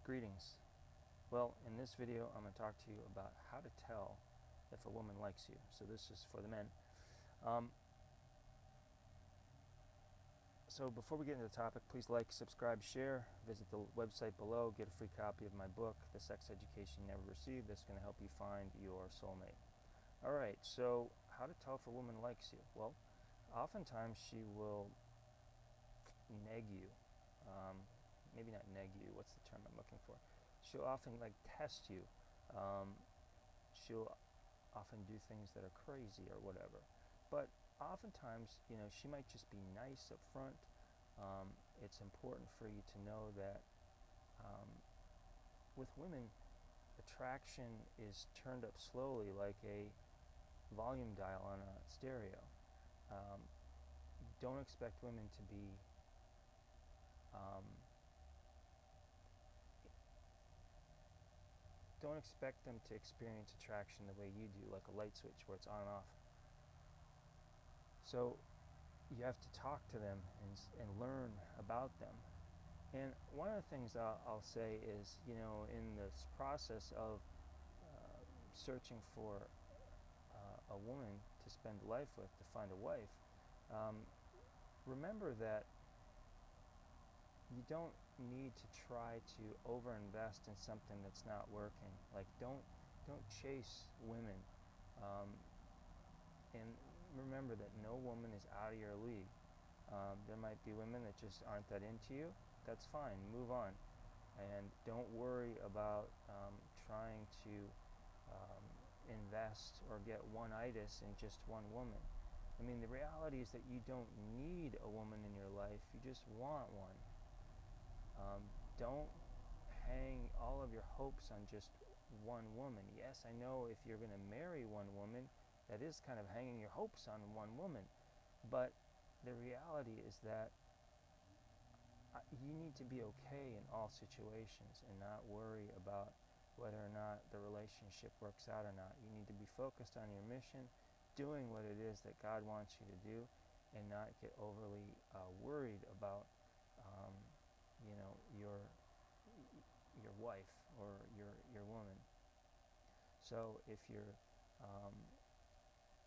Greetings. Well, in this video I'm going to talk to you about how to tell if a woman likes you. So this is for the men. So before we get into the topic, please like, subscribe, share, visit the website below, get a free copy of my book, The Sex Education You Never Received. That's going to help you find your soulmate. Alright, so how to tell if a woman likes you? Well, oftentimes she will neg you. Maybe not neg you, what's the term I'm looking for? She'll often test you. She'll often do things that are crazy or whatever. But oftentimes, she might just be nice up front. It's important for you to know that with women, attraction is turned up slowly like a volume dial on a stereo. Don't expect women to be don't expect them to experience attraction the way you do, like a light switch where it's on and off. So you have to talk to them and learn about them. And one of the things I'll say is, in this process of searching for a woman to spend life with, to find a wife, remember that you don't need to try to overinvest in something that's not working. Don't chase women. And remember that no woman is out of your league. There might be women that just aren't that into you. That's fine. Move on. And don't worry about trying to invest or get one-itis in just one woman. I mean, the reality is that you don't need a woman in your life. You just want one. Don't hang all of your hopes on just one woman. Yes, I know if you're going to marry one woman, that is kind of hanging your hopes on one woman. But the reality is that you need to be okay in all situations and not worry about whether or not the relationship works out or not. You need to be focused on your mission, doing what it is that God wants you to do, and not get overly worried about your wife or your woman. So if you're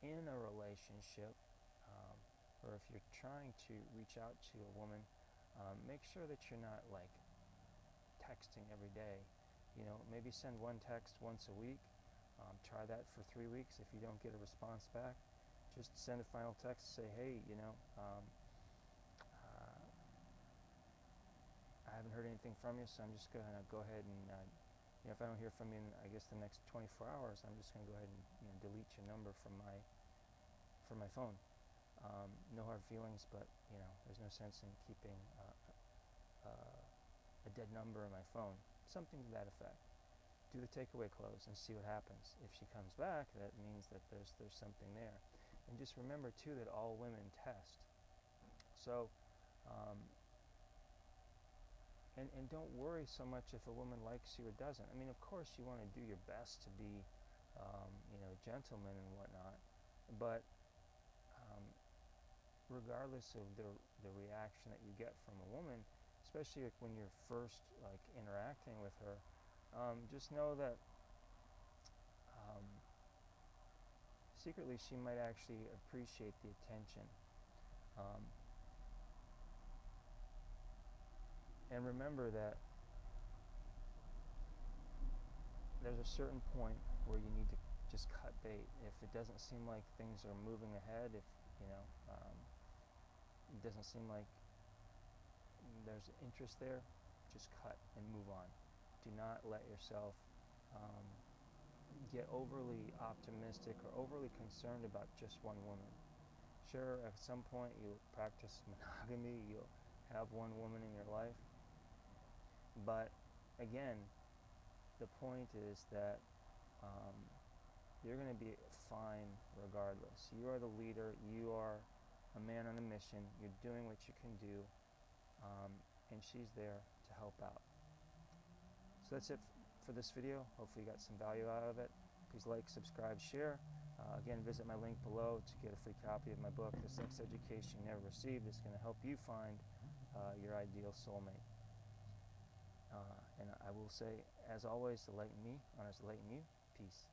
in a relationship, or if you're trying to reach out to a woman, make sure that you're not texting every day. Maybe send one text once a week. Try that for 3 weeks. If you don't get a response back, just send a final text, say, hey, I haven't heard anything from you, so I'm just going to go ahead and, if I don't hear from you in, I guess, the next 24 hours, I'm just going to go ahead and delete your number from my phone. No hard feelings, but, there's no sense in keeping a dead number in my phone. Something to that effect. Do the takeaway close and see what happens. If she comes back, that means that there's something there. And just remember, too, that all women test. So, and don't worry so much if a woman likes you or doesn't. I mean, of course, you want to do your best to be, gentleman and whatnot. But regardless of the reaction that you get from a woman, especially when you're first interacting with her, just know that secretly she might actually appreciate the attention. And remember that there's a certain point where you need to just cut bait. If it doesn't seem like things are moving ahead, if it doesn't seem like there's interest there, just cut and move on. Do not let yourself get overly optimistic or overly concerned about just one woman. Sure, at some point you'll practice monogamy, you'll have one woman in your life, but again, the point is that you're going to be fine regardless. You are the leader, you are a man on a mission, you're doing what you can do, and she's there to help out. So that's it for this video. Hopefully you got some value out of it. Please like, subscribe, share. Again, visit my link below to get a free copy of my book, The Sex Education You Never Received. It's going to help you find your ideal soulmate. And I will will say, as always, delight in me, honors delight in you. Peace.